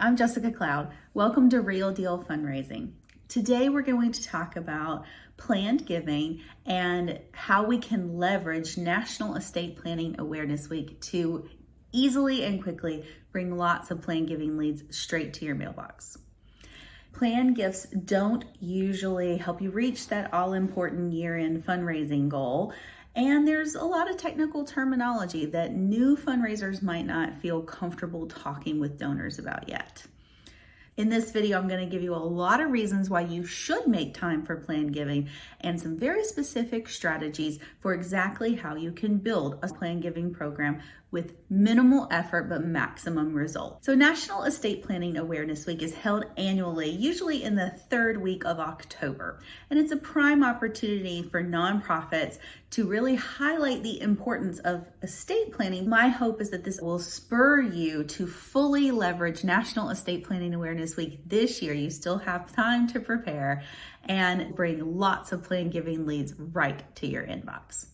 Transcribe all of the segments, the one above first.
I'm Jessica Cloud. Welcome to Real Deal Fundraising. Today we're going to talk about planned giving and how we can leverage National Estate Planning Awareness Week to easily and quickly bring lots of planned giving leads straight to your mailbox. Planned gifts don't usually help you reach that all-important year-end fundraising goal. And there's a lot of technical terminology that new fundraisers might not feel comfortable talking with donors about yet. In this video, I'm going to give you a lot of reasons why you should make time for planned giving and some very specific strategies for exactly how you can build a planned giving program with minimal effort but maximum results. So National Estate Planning Awareness Week is held annually, usually in the third week of October. And it's a prime opportunity for nonprofits to really highlight the importance of estate planning. My hope is that this will spur you to fully leverage National Estate Planning Awareness Week this year. You still have time to prepare and bring lots of planned giving leads right to your inbox.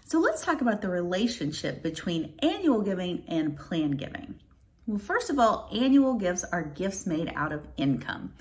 So let's talk about the relationship between annual giving and planned giving. Well, first of all, annual gifts are gifts made out of income.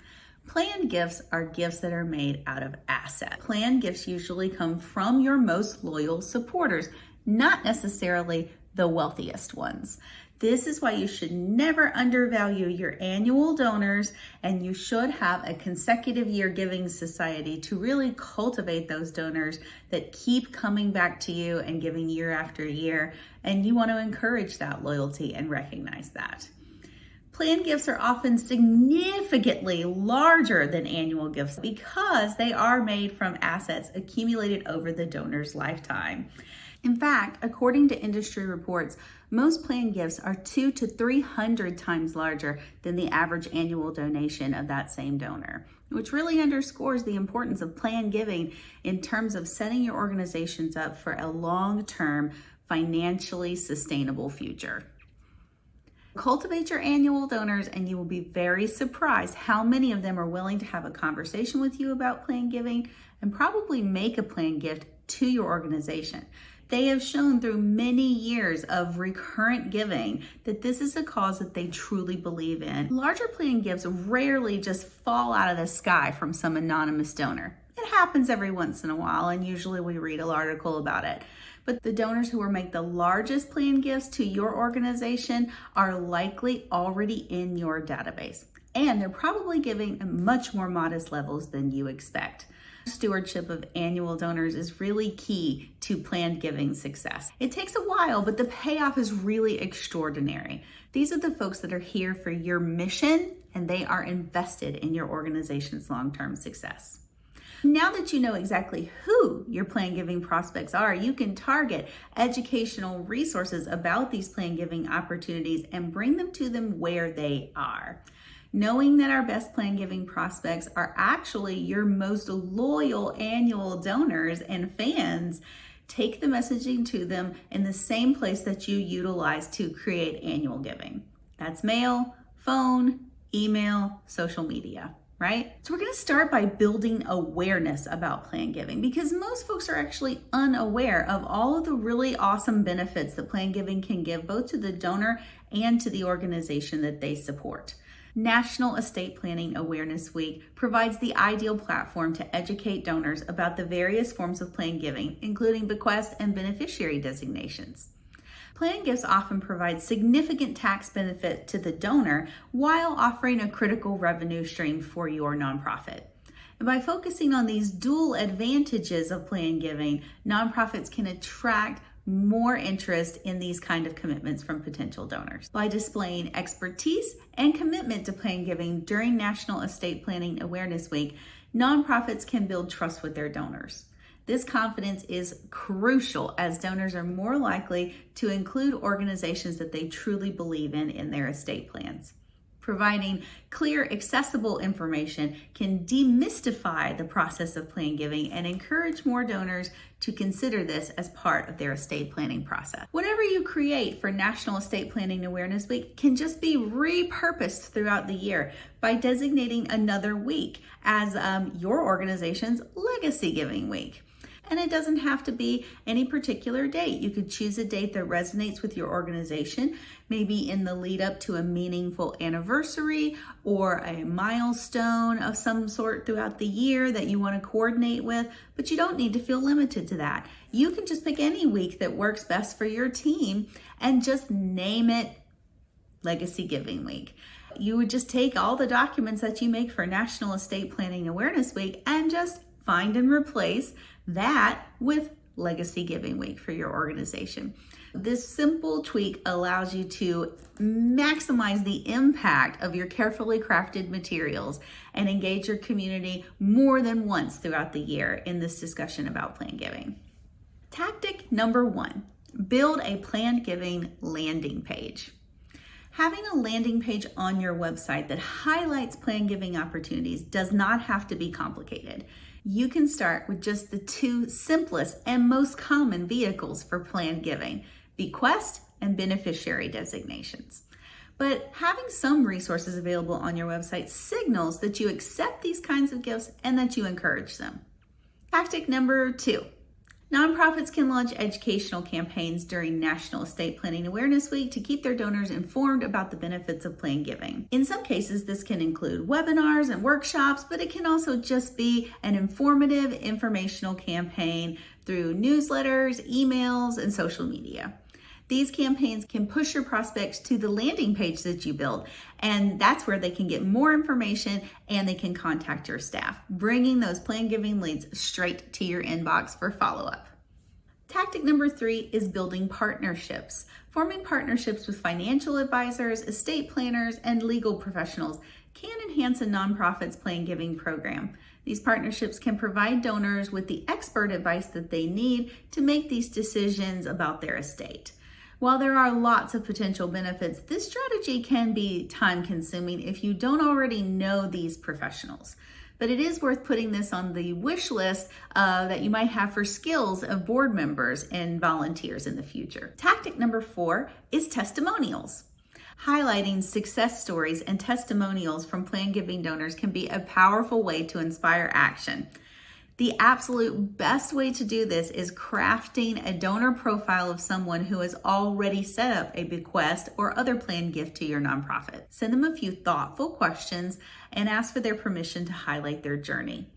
Planned gifts are gifts that are made out of assets. Planned gifts usually come from your most loyal supporters, not necessarily the wealthiest ones. This is why you should never undervalue your annual donors, and you should have a consecutive year giving society to really cultivate those donors that keep coming back to you and giving year after year, and you want to encourage that loyalty and recognize that. Planned gifts are often significantly larger than annual gifts because they are made from assets accumulated over the donor's lifetime. In fact, according to industry reports, most planned gifts are 200 to 300 times larger than the average annual donation of that same donor, which really underscores the importance of planned giving in terms of setting your organizations up for a long-term, financially sustainable future. Cultivate your annual donors and you will be very surprised how many of them are willing to have a conversation with you about planned giving and probably make a planned gift to your organization. They have shown through many years of recurrent giving that this is a cause that they truly believe in. Larger planned gifts rarely just fall out of the sky from some anonymous donor. It happens every once in a while, and usually we read an article about it. But the donors who will make the largest planned gifts to your organization are likely already in your database, and they're probably giving at much more modest levels than you expect. Stewardship of annual donors is really key to planned giving success. It takes a while, but the payoff is really extraordinary. These are the folks that are here for your mission, and they are invested in your organization's long-term success. Now that you know exactly who your planned giving prospects are, you can target educational resources about these planned giving opportunities and bring them to them where they are. Knowing that our best planned giving prospects are actually your most loyal annual donors and fans, take the messaging to them in the same place that you utilize to create annual giving. That's mail, phone, email, social media, right? So we're going to start by building awareness about planned giving because most folks are actually unaware of all of the really awesome benefits that planned giving can give both to the donor and to the organization that they support. National Estate Planning Awareness Week provides the ideal platform to educate donors about the various forms of planned giving, including bequest and beneficiary designations. Planned gifts often provide significant tax benefit to the donor while offering a critical revenue stream for your nonprofit. And by focusing on these dual advantages of planned giving, nonprofits can attract more interest in these kind of commitments from potential donors. By displaying expertise and commitment to planned giving during National Estate Planning Awareness Week, nonprofits can build trust with their donors. This confidence is crucial as donors are more likely to include organizations that they truly believe in their estate plans. Providing clear, accessible information can demystify the process of planned giving and encourage more donors to consider this as part of their estate planning process. Whatever you create for National Estate Planning Awareness Week can just be repurposed throughout the year by designating another week as your organization's Legacy Giving Week. And it doesn't have to be any particular date. You could choose a date that resonates with your organization, maybe in the lead up to a meaningful anniversary or a milestone of some sort throughout the year that you want to coordinate with, but you don't need to feel limited to that. You can just pick any week that works best for your team and just name it Legacy Giving Week. You would just take all the documents that you make for National Estate Planning Awareness Week and just find and replace that with Legacy Giving Week for your organization. This simple tweak allows you to maximize the impact of your carefully crafted materials and engage your community more than once throughout the year in this discussion about planned giving. Tactic number 1, build a planned giving landing page. Having a landing page on your website that highlights planned giving opportunities does not have to be complicated. You can start with just the 2 simplest and most common vehicles for planned giving, bequest and beneficiary designations. But having some resources available on your website signals that you accept these kinds of gifts and that you encourage them. Tactic number 2. Nonprofits can launch educational campaigns during National Estate Planning Awareness Week to keep their donors informed about the benefits of planned giving. In some cases, this can include webinars and workshops, but it can also just be an informative, informational campaign through newsletters, emails, and social media. These campaigns can push your prospects to the landing page that you build, and that's where they can get more information and they can contact your staff, bringing those planned giving leads straight to your inbox for follow-up. Tactic number 3 is building partnerships. Forming partnerships with financial advisors, estate planners, and legal professionals can enhance a nonprofit's planned giving program. These partnerships can provide donors with the expert advice that they need to make these decisions about their estate. While there are lots of potential benefits, this strategy can be time-consuming if you don't already know these professionals. But it is worth putting this on the wish list that you might have for skills of board members and volunteers in the future. Tactic number 4 is testimonials. Highlighting success stories and testimonials from planned giving donors can be a powerful way to inspire action. The absolute best way to do this is crafting a donor profile of someone who has already set up a bequest or other planned gift to your nonprofit. Send them a few thoughtful questions and ask for their permission to highlight their journey.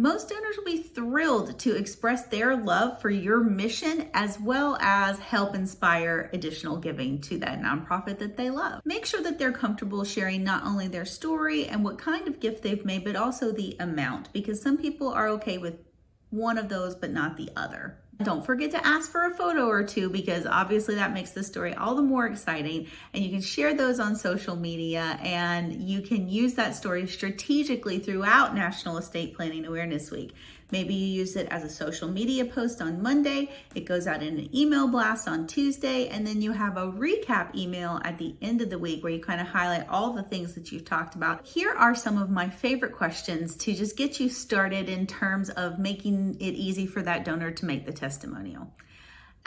Most donors will be thrilled to express their love for your mission as well as help inspire additional giving to that nonprofit that they love. Make sure that they're comfortable sharing not only their story and what kind of gift they've made, but also the amount, because some people are okay with one of those but not the other. Don't forget to ask for a photo or 2 because obviously that makes the story all the more exciting, and you can share those on social media and you can use that story strategically throughout National Estate Planning Awareness Week. Maybe you use it as a social media post on Monday, it goes out in an email blast on Tuesday, and then you have a recap email at the end of the week where you kind of highlight all the things that you've talked about. Here are some of my favorite questions to just get you started in terms of making it easy for that donor to make the testimonial.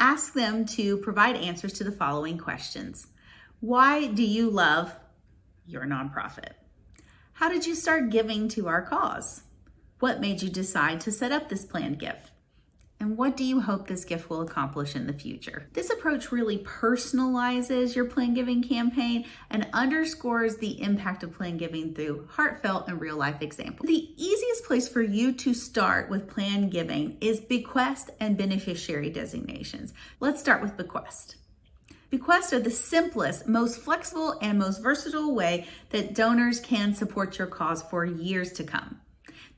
Ask them to provide answers to the following questions. Why do you love your nonprofit? How did you start giving to our cause? What made you decide to set up this planned gift? And what do you hope this gift will accomplish in the future? This approach really personalizes your planned giving campaign and underscores the impact of planned giving through heartfelt and real life examples. The easiest place for you to start with planned giving is bequest and beneficiary designations. Let's start with bequest. Bequests are the simplest, most flexible, and most versatile way that donors can support your cause for years to come.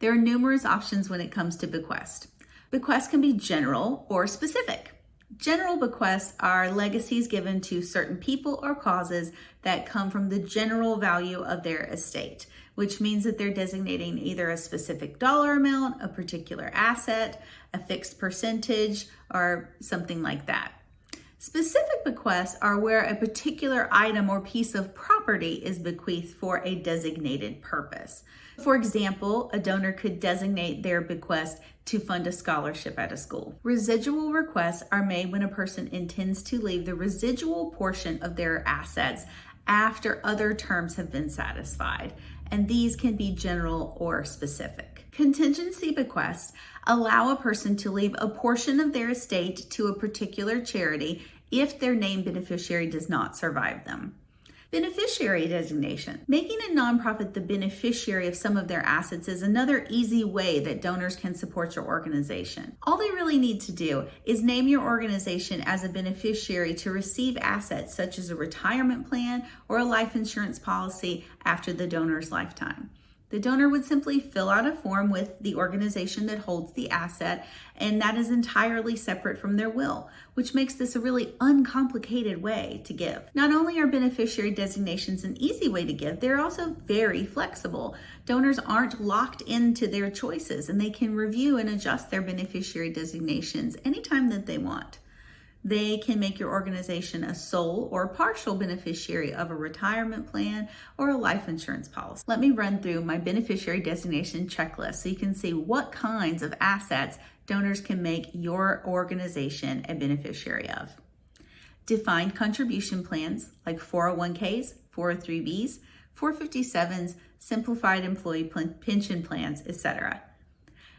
There are numerous options when it comes to bequest. Bequests can be general or specific. General bequests are legacies given to certain people or causes that come from the general value of their estate, which means that they're designating either a specific dollar amount, a particular asset, a fixed percentage, or something like that. Specific bequests are where a particular item or piece of property is bequeathed for a designated purpose. For example, a donor could designate their bequest to fund a scholarship at a school. Residual requests are made when a person intends to leave the residual portion of their assets after other terms have been satisfied, and these can be general or specific. Contingency bequests allow a person to leave a portion of their estate to a particular charity if their named beneficiary does not survive them. Beneficiary designation. Making a nonprofit the beneficiary of some of their assets is another easy way that donors can support your organization. All they really need to do is name your organization as a beneficiary to receive assets such as a retirement plan or a life insurance policy after the donor's lifetime. The donor would simply fill out a form with the organization that holds the asset, and that is entirely separate from their will, which makes this a really uncomplicated way to give. Not only are beneficiary designations an easy way to give, they're also very flexible. Donors aren't locked into their choices, and they can review and adjust their beneficiary designations anytime that they want. They can make your organization a sole or partial beneficiary of a retirement plan or a life insurance policy. Let me run through my beneficiary designation checklist so you can see what kinds of assets donors can make your organization a beneficiary of. Defined contribution plans like 401ks, 403bs, 457s, simplified employee pension plans, etc.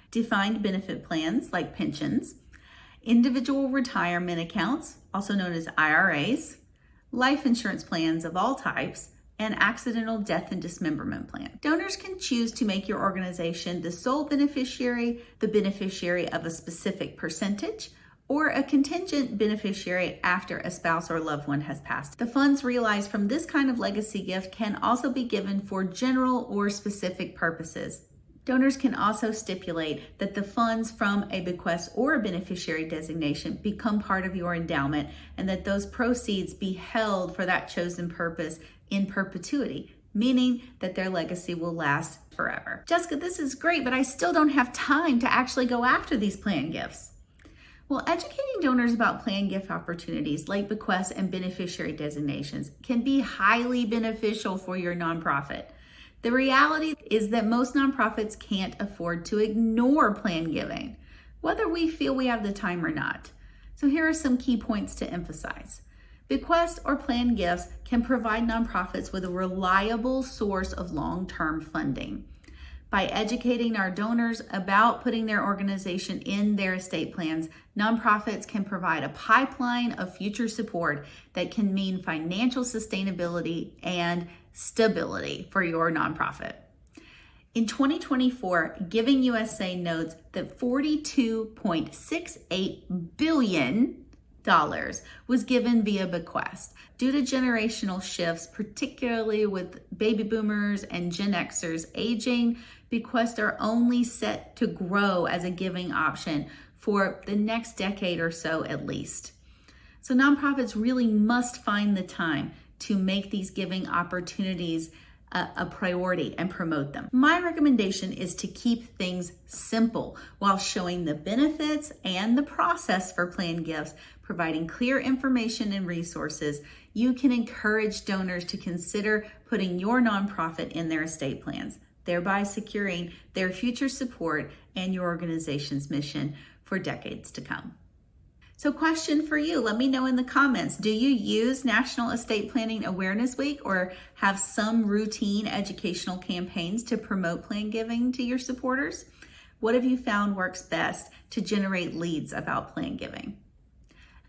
Defined benefit plans like pensions, individual retirement accounts, also known as IRAs, life insurance plans of all types, and accidental death and dismemberment plan. Donors can choose to make your organization the sole beneficiary, the beneficiary of a specific percentage, or a contingent beneficiary after a spouse or loved one has passed. The funds realized from this kind of legacy gift can also be given for general or specific purposes. Donors can also stipulate that the funds from a bequest or a beneficiary designation become part of your endowment and that those proceeds be held for that chosen purpose in perpetuity, meaning that their legacy will last forever. Jessica, this is great, but I still don't have time to actually go after these planned gifts. Well, educating donors about planned gift opportunities like bequests and beneficiary designations can be highly beneficial for your nonprofit. The reality is that most nonprofits can't afford to ignore planned giving, whether we feel we have the time or not. So here are some key points to emphasize. Bequests or planned gifts can provide nonprofits with a reliable source of long-term funding. By educating our donors about putting their organization in their estate plans, nonprofits can provide a pipeline of future support that can mean financial sustainability and stability for your nonprofit. In 2024, Giving USA notes that $42.68 billion was given via bequest. Due to generational shifts, particularly with baby boomers and Gen Xers aging, bequests are only set to grow as a giving option for the next decade or so at least. So nonprofits really must find the time to make these giving opportunities a priority and promote them. My recommendation is to keep things simple while showing the benefits and the process for planned gifts, providing clear information and resources. You can encourage donors to consider putting your nonprofit in their estate plans, thereby securing their future support and your organization's mission for decades to come. So question for you, let me know in the comments, do you use National Estate Planning Awareness Week or have some routine educational campaigns to promote planned giving to your supporters? What have you found works best to generate leads about planned giving?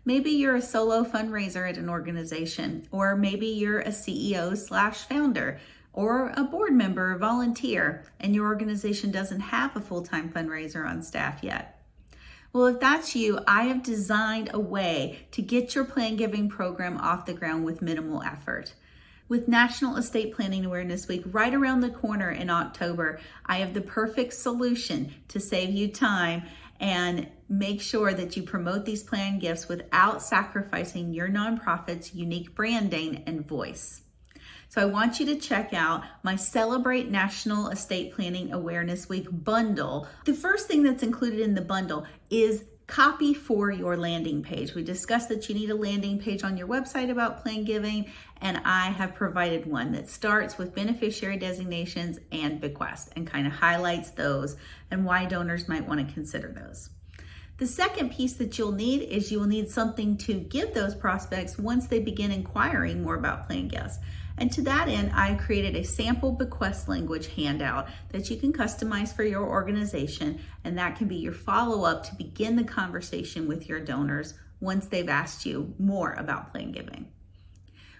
Maybe you're a solo fundraiser at an organization, or maybe you're a CEO/founder or a board member or volunteer, and your organization doesn't have a full-time fundraiser on staff yet. Well, if that's you, I have designed a way to get your planned giving program off the ground with minimal effort. With National Estate Planning Awareness Week right around the corner in October, I have the perfect solution to save you time and make sure that you promote these planned gifts without sacrificing your nonprofit's unique branding and voice. So I want you to check out my Celebrate National Estate Planning Awareness Week bundle. The first thing that's included in the bundle is copy for your landing page. We discussed that you need a landing page on your website about planned giving, and I have provided one that starts with beneficiary designations and bequest and kind of highlights those and why donors might want to consider those. The second piece that you'll need is you will need something to give those prospects once they begin inquiring more about planned gifts. And to that end, I created a sample Bequest Language handout that you can customize for your organization, and that can be your follow-up to begin the conversation with your donors once they've asked you more about plan giving.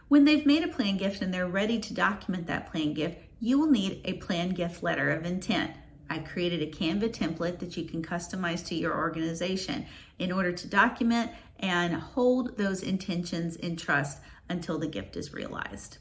When they've made a plan gift and they're ready to document that plan gift, you will need a plan gift letter of intent. I created a Canva template that you can customize to your organization in order to document and hold those intentions in trust until the gift is realized.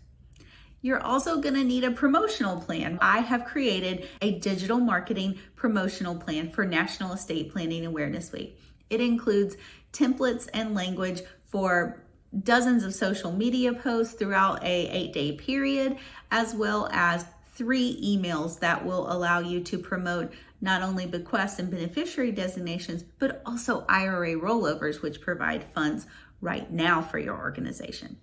You're also going to need a promotional plan. I have created a digital marketing promotional plan for National Estate Planning Awareness Week. It includes templates and language for dozens of social media posts throughout a 8-day period, as well as 3 emails that will allow you to promote not only bequest and beneficiary designations, but also IRA rollovers, which provide funds right now for your organization.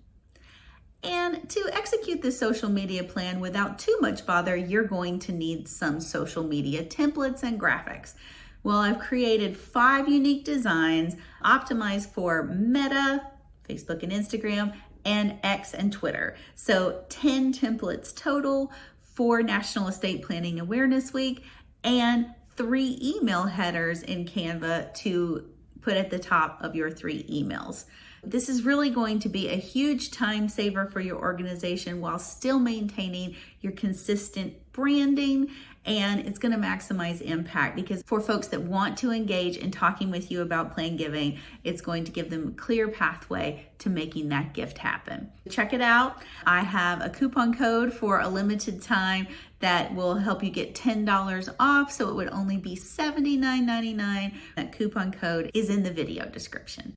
And to execute this social media plan without too much bother, you're going to need some social media templates and graphics. Well, I've created 5 unique designs optimized for Meta, Facebook and Instagram, and X and Twitter. So 10 templates total for National Estate Planning Awareness Week, and 3 email headers in Canva to put at the top of your 3 emails. This is really going to be a huge time saver for your organization while still maintaining your consistent branding, and it's going to maximize impact because for folks that want to engage in talking with you about plan giving, it's going to give them a clear pathway to making that gift happen. Check it out. I have a coupon code for a limited time that will help you get $10 off, so it would only be $79.99. That coupon code is in the video description.